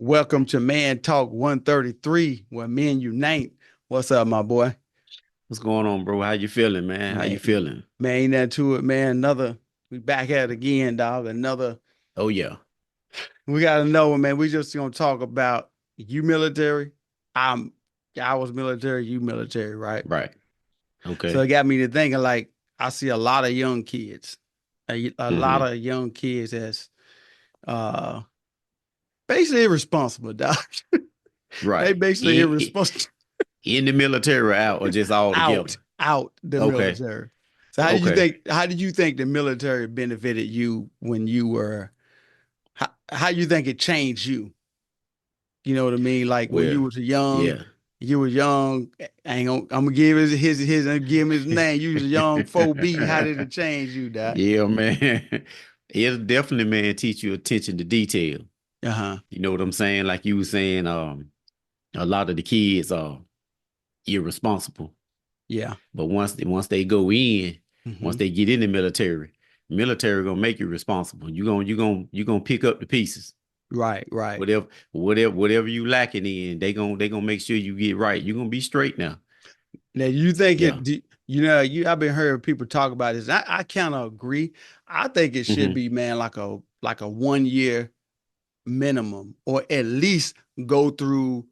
Welcome to Man Talk 133, where men unite. What's up, my boy? What's going on, bro? How you feeling, man? How you Man, feeling? man, ain't nothing to it, man. We back at it again, dog. Oh yeah. We got another one, man. We just gonna talk about you military. I'm, I was military, you military, right? Right. So Okay. it got me to thinking, like, I see a lot of young kids, a lot Hmm. of young kids that's uh basically irresponsible, dog. They Right. basically irresponsible. In the military or out or just all together? Out the Okay. military. So Okay. how did you think the military benefited you when you were how you think it changed you? You know what I mean? Like when Well, yeah. you were young, I ain't gonna, I'm gonna give his and give him his name. You was a young 4B. How did it change you, Doc? Yeah, man. It'll definitely, man, teach you attention to detail. Uh-huh. You know what I'm saying? Like you were saying, a lot of the kids are irresponsible. Yeah. But once they go in, once Hmm. they get in the military gonna make you responsible. You gonna pick up the pieces. Right, right. Whatever you lacking in, they gonna make sure you get right. You're gonna be straight now. Now you think Yeah. I've been hearing people talk about this. I kind of agree. I think it should Hmm. be, man, like a 1 year minimum, or at least go through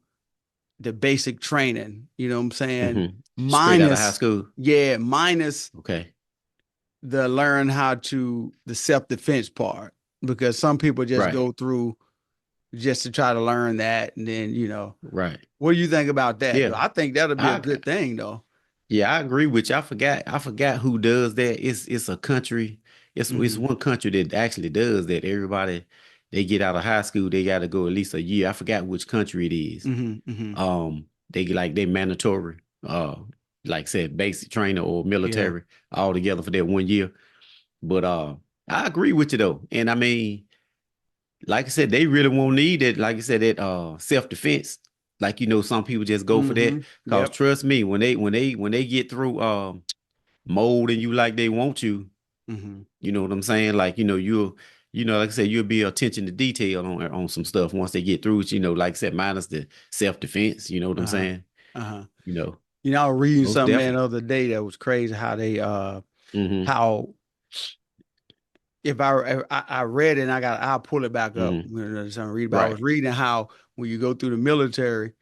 the basic training. You know what I'm saying? Hmm. Straight out of high Minus, school. yeah, minus Okay. the learn how to the self-defense part. Because some people just Right. go through just to try to learn that. And then, Right. what do you think about that, though? Yeah. I think that'll be a I good thing, though. yeah, I agree with you. I forgot who does that. It's a country. It's Hmm. one country that actually does that. Everybody they get out of high school, they gotta go at least a year. I forgot which country it is. Hmm. Hmm. They mandatory like I said basic training or Yeah. military all together for that 1 year. But I agree with you though. And I mean, like I said, they really won't need it. Like I said, that self-defense. Like some people just go for that. Cause Yep. trust me, when they get through molding you like they want Hmm. you know what I'm saying? Like, like I said, you'll be attention to detail on some stuff once they get through it, like I said, minus the self-defense, you know what I'm Uh-huh. saying? Uh-huh. You know, I was reading most something, man, the definitely. other day that was crazy how they Hmm. how if I read it and I'll pull it back up. Hmm. Something to read, but I was Right. reading how when you go through the military,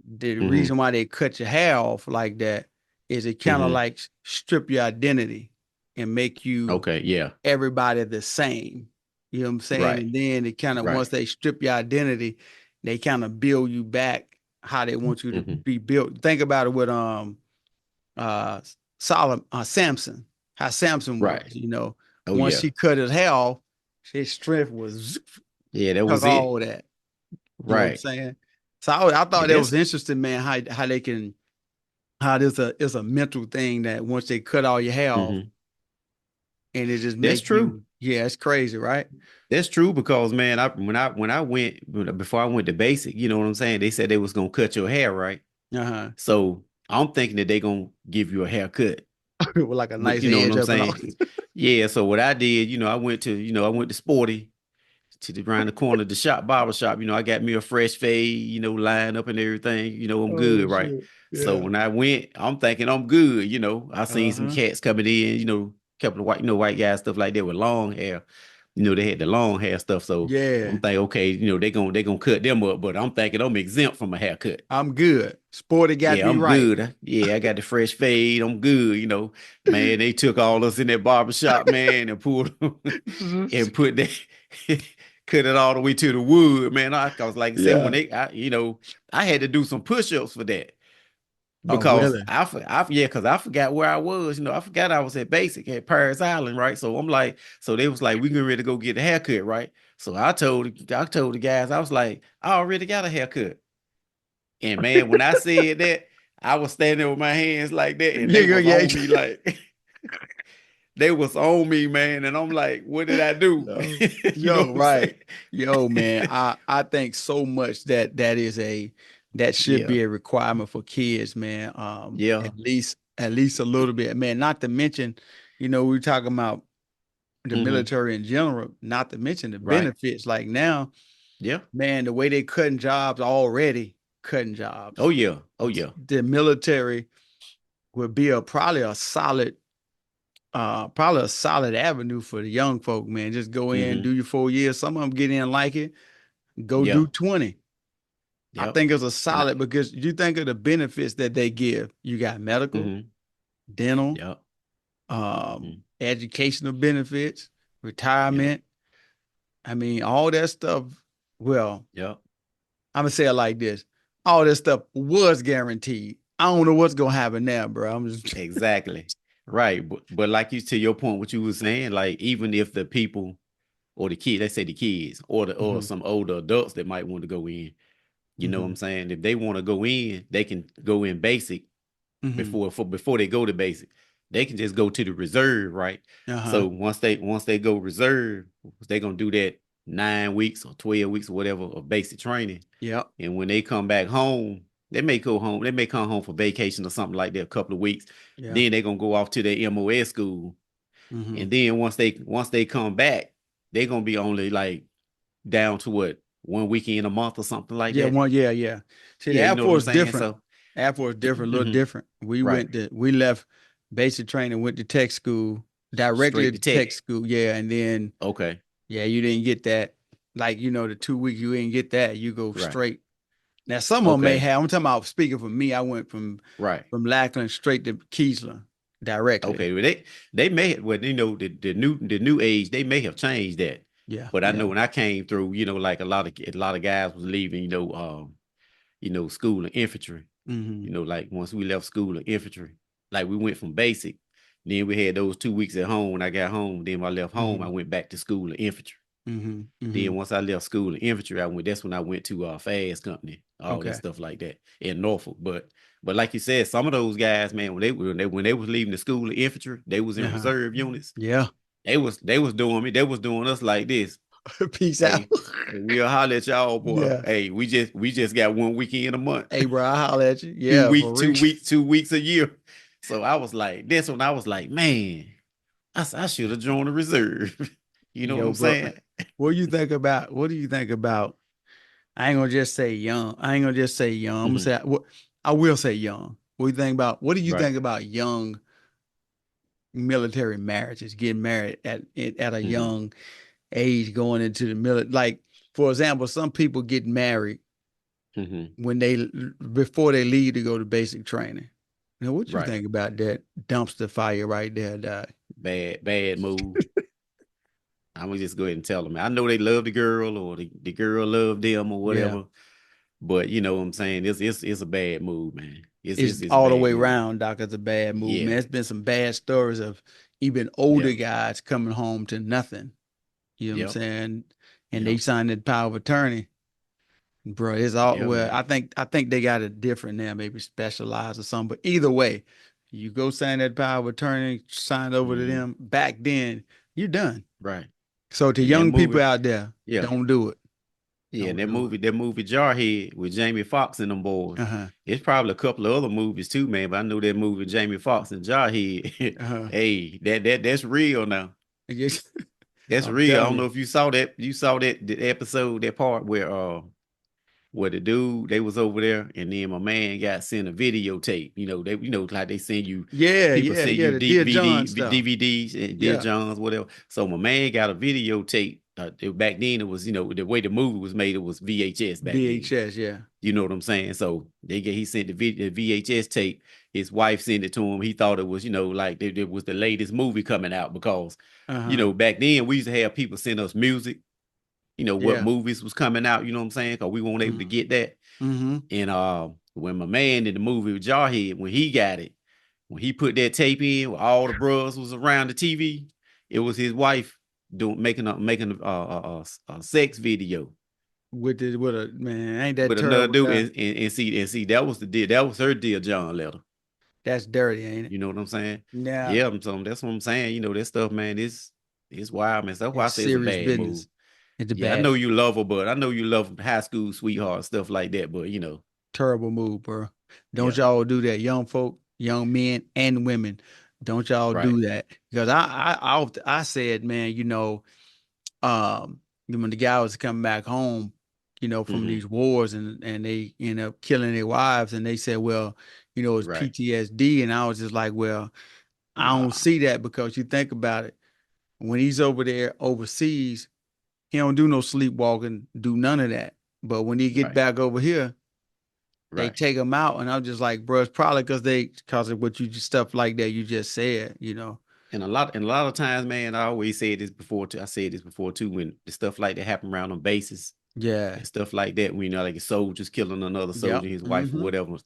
the reason Hmm. why they cut your hair off like that is it kind of Hmm. like strip your identity and make you Okay. Yeah. everybody the same. You know what I'm saying? Right. And then it kind of Right. once they strip your identity, they kind of build you back how they want you to Hmm. be built. Think about it with uh Solomon Samson, how Samson was, Right. you know. Oh Once yeah. he cut his hair off, his strength was Yeah, that took was it. all of that. You know what I'm Right. saying? So I Yeah, thought that was interesting, man, how they can how there's a it's a mental thing that once they cut all your hair off hmm and it just That's make true. you, yeah, it's crazy, right? That's true because man, when I went before I went to basic, you know what I'm saying? They said they was gonna cut your hair, right? Uh-huh. So I'm thinking that they gonna give you a haircut. With like a But nice you know what edge I'm up and all. saying? Yeah, so what I did, I went to Sporty to the around the corner of the shop, barber shop. I got me a fresh fade, line up and everything. I'm Oh good, right? shit. So Yeah. when I went, I'm thinking I'm good. I seen some Uh-huh. cats coming in, couple of white guys, stuff like that with long hair. They had the long hair stuff. So I'm Yeah. thinking, okay, they gonna cut them up, but I'm thinking I'm exempt from a haircut. I'm good. Sporty got Yeah, me I'm right. good. Yeah, I got the fresh fade. I'm good. Man, they took all us in that barber shop, man, and pulled and put that cut it all the way to the wood, man. I was like I said, when Yeah. I had to do some push-ups for that Oh, because really? yeah, because I forgot where I was. I forgot I was at Basic at Paris Island, right? So I'm like, so they was like, we getting ready to go get a haircut, right? So I told the guys, I was like, I already got a haircut. And man, when I said that, I was standing there with my hands like that, and Yeah, they yeah, was yeah. on me like they was on me, man. And I'm like, what did I do? Yo, You know yo, what I'm saying? right. Yo, man, I think so much that that should Yeah, be a requirement for kids, man. yeah. At least a little bit, man. Not to mention, we're talking about the Hmm. military in general, not to mention the Right. benefits. Like now, Yeah. Man, the way they cutting jobs already, cutting Oh jobs. yeah. Oh yeah. The military would be a probably a solid avenue for the young folk, man. Just go in, Mm-hmm. do your 4 years. Some of them get in like it, go Yeah. do 20. I Yep. think it's a And I, solid because you think of the benefits that they give. You got medical, mm-hmm. dental, Yep. Mm-hmm. educational benefits, Yep. retirement. I mean, all that stuff. Well, Yep. I'm gonna say it like this: all this stuff was guaranteed. I don't know what's gonna happen now, bro. I'm just Exactly. Right. But like you to your point, what you were saying, like even if the people or the kid, let's say the kids or Mhm, some older adults that might want to go in, you know what I'm mhm, saying? If they want to go in, they can go in basic mhm. before they go to basic. They can just go to the reserve, right? Uh-huh. So once they go reserve, they're gonna do that 9 weeks or 12 weeks or whatever of basic training. Yep. And when they come back home, they may go home, they may come home for vacation or something like that, a couple of weeks. Yeah. Then they're gonna go off to their MOS school. Hmm. And then once they come back, they're gonna be only like down to what, 1 weekend a month or something like Yeah, that. one, yeah, yeah. See, the Yeah, you Air know what I'm Force saying? different. So Air Force different, a little hmm different. right. We left basic training, went to tech school, directly Straight to to tech tech. school. Yeah, and then Okay. yeah, you didn't get that. Like, the 2 weeks you didn't get that. You go Right. straight. Now some of them may Okay. have. I'm talking about speaking for me. I went from Right. Lackland straight to Keesler directly. Okay. Well, they may have, well, the new age, they may have changed that. Yeah, But I yeah. know when I came through, like a lot of guys was leaving, school and infantry. Hmm. Like once we left school and infantry, like we went from basic, then we had those 2 weeks at home. When I got home, then when I left home, I Hmm. went back to school and infantry. Hmm. Hmm. Then once I left school and infantry, that's when I went to FAS company, all that Okay. stuff like that in Norfolk. But like you said, some of those guys, man, when they was leaving the school and infantry, they was in Uh-huh. reserve units. Yeah. They was doing me. They was doing us like this. Peace out. Hey, we'll holler at y'all, boy. Yeah. Hey, we just got 1 weekend a month. Hey, bro, I holler at you. two Yeah, for week, real. 2 weeks, 2 weeks a year. So I was like, this one, I was like, man, I should have joined the reserve. You know what Yo, I'm bro, saying? what do you think about, I ain't gonna just say young. I ain't gonna just say young. I'm gonna Mhm. say, what I will say young. What do you Right. think about young military marriages, getting married at a hmm young age, going into the military? Like, for example, some people get married hmm when before they leave to go to basic training. Now, what you Right. think about that dumpster fire right there, Doc? Bad move. I'm gonna just go ahead and tell them. I know they love the girl or the girl love them or Yeah. whatever, but you know what I'm saying? It's a bad move, man. It's It's it's, it's a all the bad way move. around, Doc. It's a bad move, man. Yeah. It's been some bad stories of even older Yep. guys coming home to nothing. You know what I'm Yep. saying? And they Yep. signed that power of attorney. Bro, it's all Yeah, well, man. I think they got it different now, maybe specialized or something. But either way, you go sign that power of attorney, sign over to hmm them. Back then, you're done. Right. So to And that young people movie, out there, yeah. don't do it. Yeah, and Don't that do movie, that movie Jarhead with Jamie Foxx and them it. boys. Uh-huh. It's probably a couple of other movies too, man. But I know that movie Jamie Foxx and Jarhead. Uh-huh. Hey, that's real now. I guess That's I'm real. I telling don't know you. if you saw that. You saw that the episode, that part where the dude they was over there, and then my man got sent a videotape. Like they send you, Yeah, people yeah, send yeah. you The Dear John DVD, stuff. DVDs, and Dear Yeah. Johns, whatever. So my man got a videotape. Back then it was, the way the movie was made, it was VHS back then. VHS, yeah. You know what I'm saying? So he sent the VHS tape. His wife sent it to him. He thought it was, like it was the latest movie coming out because, Uh-huh. back then we used to have people send us music, what Yeah. movies was coming out, you know what I'm saying? Because we weren't able to get that. Mm-hmm. And when my man in the movie with Jarhead, when he got it, when he put that tape in, where all the bros was around the TV, it was his wife doing making a sex video With a man, ain't that with another terrible, dude, Doc? and see that was the deal. That was her deal, John letter. That's dirty, ain't it? You know what I'm saying? Now, Yeah, so that's what I'm saying. That stuff, man, it's wild, man. So that's why I it's say it's a serious bad move. business. It's a Yeah, I know bad, you love her, but I know you love high school sweetheart stuff like that. But terrible move, bro. Don't yeah, y'all do that, young folk, young men and women. Don't y'all right. do that because I said, man, when the guy was coming back home. from Hmm. these wars, and they end up killing their wives, and they said, well, it's Right. PTSD. And I was just like, well, I don't Nah. see that, because you think about it, when he's over there overseas, he don't do no sleepwalking, do none of that. But when he get Right. back over here, they Right. take him out, and I'm just like, bro, it's probably because of what you just stuff like that you just said. And a lot of times, man, I always said this before too. I said this before too, when the stuff like that happen around on bases Yeah. and stuff like that, when like a soldier's killing another Yep. soldier, his wife or Mm-hmm. whatever,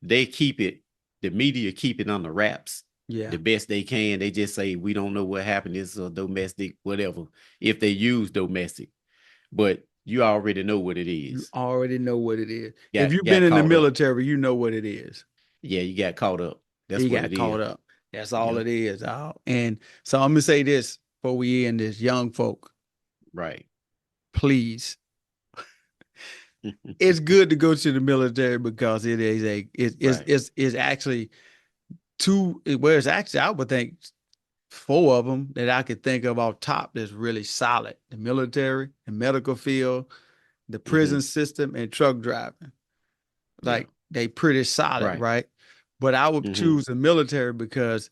they keep it, the media keep it under wraps Yeah. the best they can. They just say we don't know what happened. This is a domestic, whatever. If they use domestic, but you already know what it You is. already know what it is. If Got you've been got in the caught up. military, you know what it is. Yeah, you got caught up. That's He what got it is. caught up. That's all Yep. it is. And so I'm gonna say this before we end this, young folk, Right. please. It's good to go to the military, because it is Right. it's actually two. Well, it's actually, I would think, four of them that I could think of off top that's really solid: the military, the medical field, the Hmm. prison system, and truck driving. Yeah. Like, they pretty solid, Right. right? But I would Hmm. choose the military because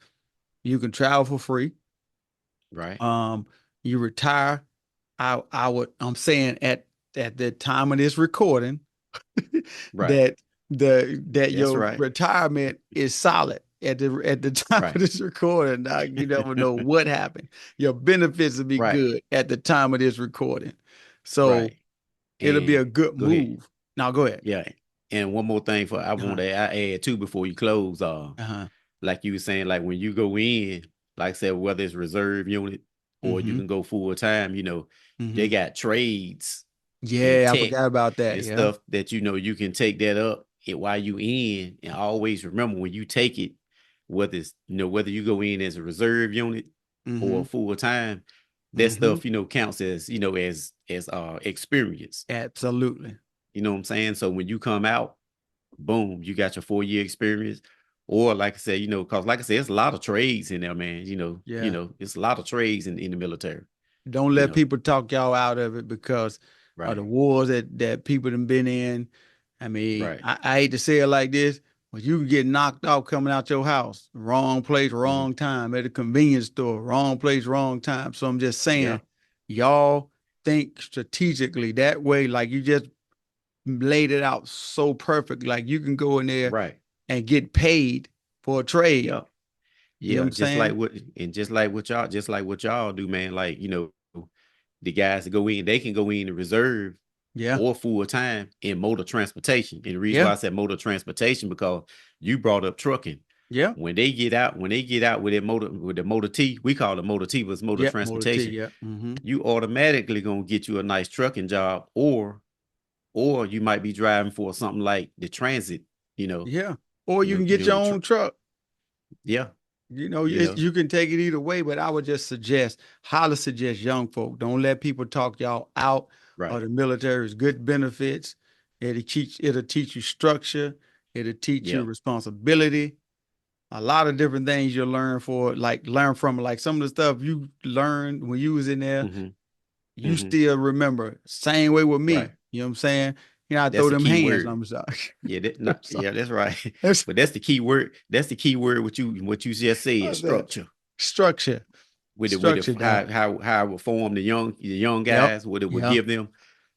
you can travel for free. Right. Um, you retire. I'm saying at the time of this recording, Right. that that That's your right. retirement is solid at the time of Right. this recording. Now, you never know what happened. Your benefits will be Right. good at the time of this recording. So Right. it'll be a And good go ahead. move. Now go ahead. Yeah. And one more thing for I want Uh-huh. to add too before you close. Uh-huh. Like you were saying, like when you go in, like I said, whether it's reserve unit or you Mm-hmm. can go full time, they Mm-hmm. got trades and Yeah, I tech forgot about that. and Yeah. stuff that you can take that up while you in. And always remember when you take it, whether you go in as a reserve unit Mm-hmm. or full time, that Mm-hmm. stuff counts as as experience. Absolutely. You know what I'm saying? So when you come out, boom, you got your 4 year experience. Or like I said, because like I said, it's a lot of trades in there, man. Yeah. It's a lot of trades in the military. Don't You let know, people talk y'all out of it because of the right, wars that people have been in. I mean, right, I hate to say it like this, but you can get knocked off coming out your house. Wrong place, hmm, wrong time at a convenience store. Wrong place, wrong time. So I'm just yeah, saying, y'all think strategically that way, like you just laid it out so perfect. Like, you can go in there right, and get paid for a trade. yeah, You know what yeah. I'm saying? Just like what y'all do, man. Like the guys that go in, they can go in the reserve Yeah. or full time in motor transportation. And the reason Yeah. why I said motor transportation because you brought up trucking. Yeah. When they get out with the motor T, we call it motor T, but it's motor Yeah. More to T. transportation. Yeah. Mm-hmm. You automatically gonna get you a nice trucking job, or you might be driving for something like the transit. You know, Yeah. Or you can get your the own truck. yeah, you know, You can take it either way, but I would just highly suggest young folk, don't let people talk y'all out of right, the military's good benefits. It'll teach you structure. It'll teach you yeah, responsibility. A lot of different things you'll learn from, like some of the stuff you learned when you was in there, mm-hmm, you mm-hmm, still remember. Same way with right. me. You know what I'm saying? I throw That's the them key hands. word. I'm sorry. Yeah, I'm sorry. yeah, that's right. That's, But that's the key word. That's the key word. What you just said, what's that? structure. Structure. With Structure, dog. how it would form the young Yep. guys, what it would Yeah. give them.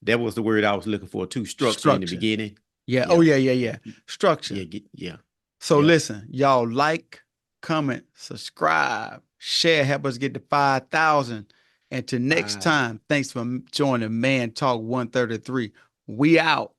That was the word I was looking for too. Structure in the Structure. beginning. Yeah. Oh, Yeah, yeah, yeah, yeah, yeah. Structure. yeah, yeah, So yep. listen, y'all, like, comment, subscribe, share, help us get to 5,000. Until next Bye. time, thanks for joining Man Talk 133. We out.